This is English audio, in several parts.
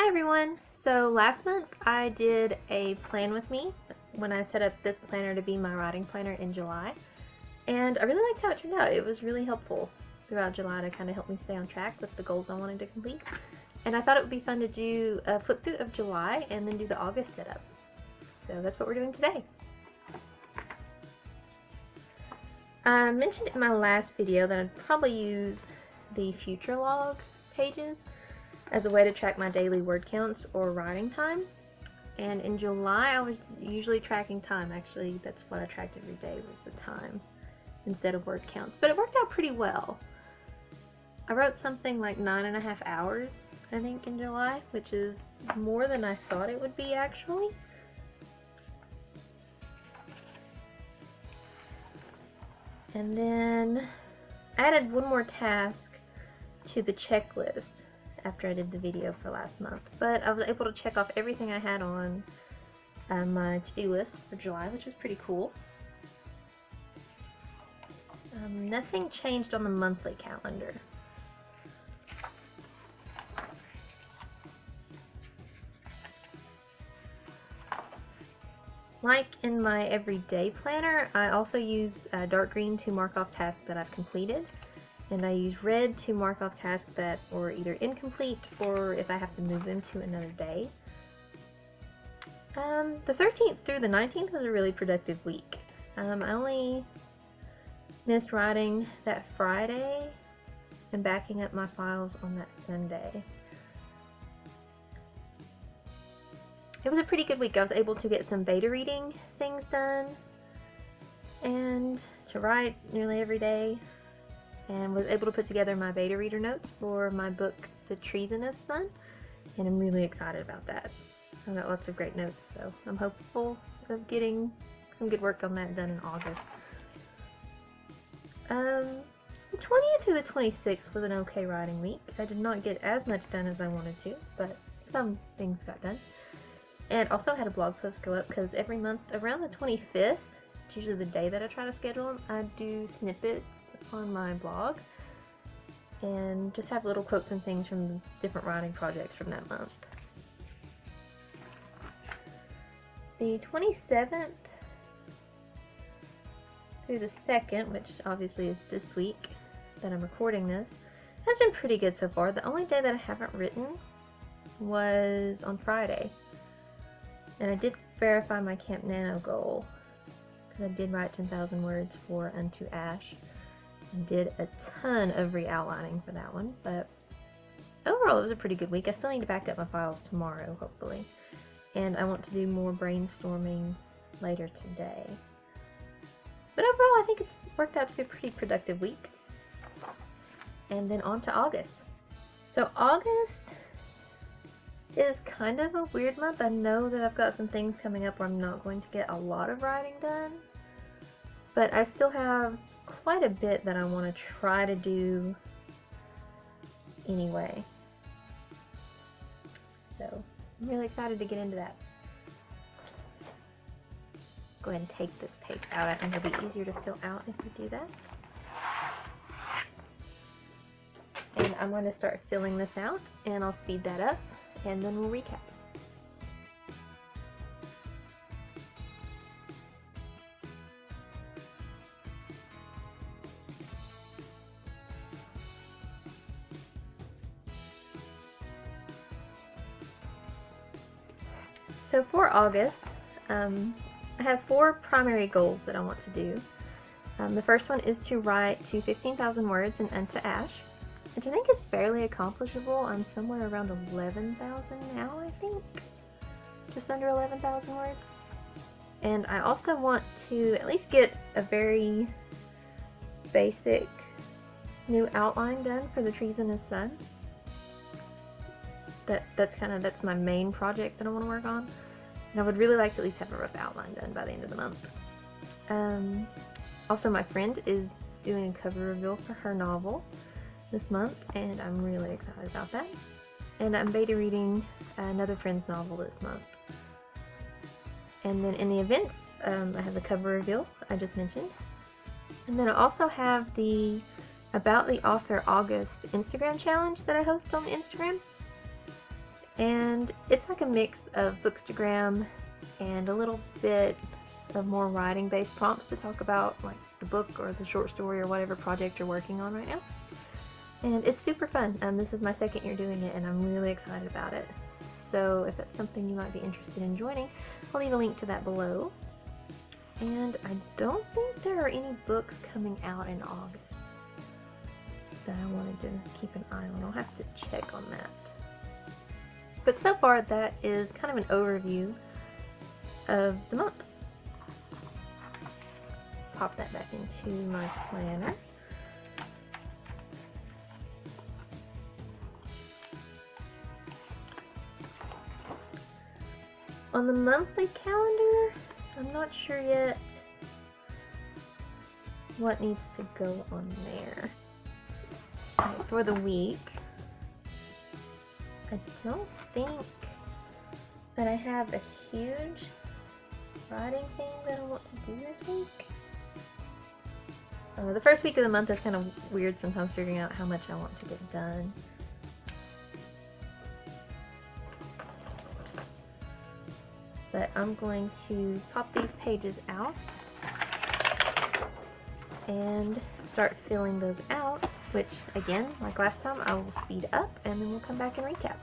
Hi everyone! So last month I did a plan with me when I set up this planner to be my writing planner in July, and I really liked how it turned out. It was really helpful throughout July to kind of help me stay on track with the goals I wanted to complete. And I thought it would be fun to do a flip through of July and then do the August setup. So that's what we're doing today. I mentioned in my last video that I'd probably use the future log pages as a way to track my daily word counts or writing time. And in July I was usually tracking time. Actually, that's what I tracked every day, was the time instead of word counts. But it worked out pretty well. I wrote something like 9.5 hours, I think, in July, which is more than I thought it would be actually. And then I added one more task to the checklist after I did the video for last month, but I was able to check off everything I had on my to-do list for July, which was pretty cool. Nothing changed on the monthly calendar. Like in my everyday planner, I also use dark green to mark off tasks that I've completed, and I use red to mark off tasks that were either incomplete or if I have to move them to another day. The 13th through the 19th was a really productive week. I only missed writing that Friday and backing up my files on that Sunday. It was a pretty good week. I was able to get some beta reading things done and to write nearly every day, and was able to put together my beta reader notes for my book, The Treasonous Son, and I'm really excited about that. I got lots of great notes, so I'm hopeful of getting some good work on that done in August. The 20th through the 26th was an okay writing week. I did not get as much done as I wanted to, but some things got done. And also had a blog post go up because every month around the 25th, it's usually the day that I try to schedule them, I do snippets on my blog and just have little quotes and things from different writing projects from that month. The 27th through the 2nd, which obviously is this week that I'm recording this, has been pretty good so far. The only day that I haven't written was on Friday. And I did verify my Camp Nano goal, because I did write 10,000 words for Unto Ash, and did a ton of re-outlining for that one, but overall it was a pretty good week. I still need to back up my files tomorrow, hopefully, and I want to do more brainstorming later today. But overall I think it's worked out to be a pretty productive week. And then on to August. So August is kind of a weird month. I know that I've got some things coming up where I'm not going to get a lot of writing done, but I still have quite a bit that I want to try to do anyway. So I'm really excited to get into that. Go ahead and take this page out. I think it'll be easier to fill out if we do that. And I'm going to start filling this out, and I'll speed that up, and then we'll recap. So for August, I have 4 primary goals that I want to do. The first one is to write to 15,000 words in Unto Ash, which I think is fairly accomplishable. I'm somewhere around 11,000 now, I think. Just under 11,000 words. And I also want to at least get a very basic new outline done for The Treasonous Son. That's my main project that I want to work on. And I would really like to at least have a rough outline done by the end of the month. Also, my friend is doing a cover reveal for her novel this month, and I'm really excited about that. And I'm beta reading another friend's novel this month. And then in the events, I have the cover reveal I just mentioned. And then I also have the About the Author August Instagram challenge that I host on Instagram. And it's like a mix of Bookstagram and a little bit of more writing based prompts to talk about like the book or the short story or whatever project you're working on right now. And it's super fun. This is my second year doing it and I'm really excited about it. So if that's something you might be interested in joining, I'll leave a link to that below. And I don't think there are any books coming out in August that I wanted to keep an eye on. I'll have to check on that. But so far that is kind of an overview of the month. Pop that back into my planner. On the monthly calendar, I'm not sure yet what needs to go on there. Right, for the week, I don't think that I have a huge writing thing that I want to do this week. The first week of the month is kind of weird sometimes figuring out how much I want to get done. But I'm going to pop these pages out and start filling those out, which again, like last time, I will speed up and then we'll come back and recap.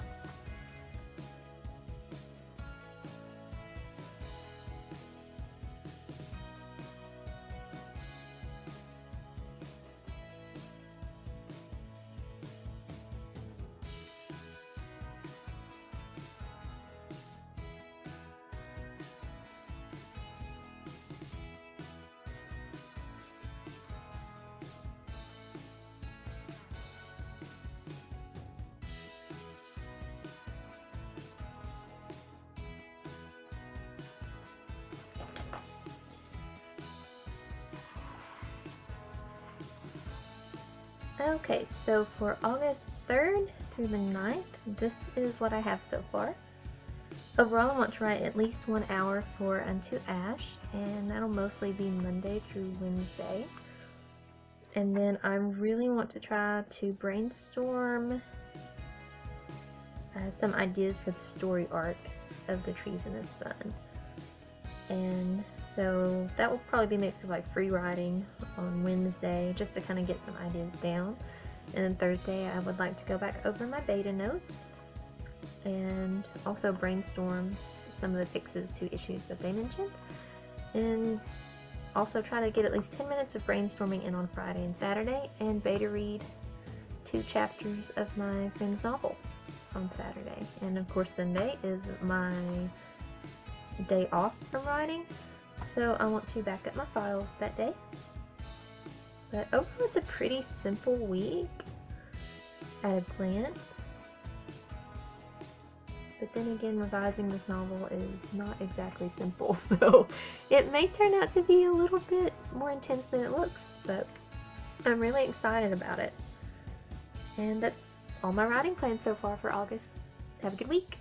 Okay, so for August 3rd through the 9th, this is what I have so far. Overall, I want to write at least 1 hour for Unto Ash, and that'll mostly be Monday through Wednesday. And then I really want to try to brainstorm some ideas for the story arc of The Trees in the Sun. And so that will probably be a mix of like free writing on Wednesday just to kind of get some ideas down. And then Thursday I would like to go back over my beta notes and also brainstorm some of the fixes to issues that they mentioned. And also try to get at least 10 minutes of brainstorming in on Friday and Saturday and beta read 2 chapters of my friend's novel on Saturday. And of course Sunday is my day off from writing, so I want to back up my files that day. But overall it's a pretty simple week at a glance. But then again, revising this novel is not exactly simple, so it may turn out to be a little bit more intense than it looks, but I'm really excited about it. And that's all my writing plans so far for August. Have a good week!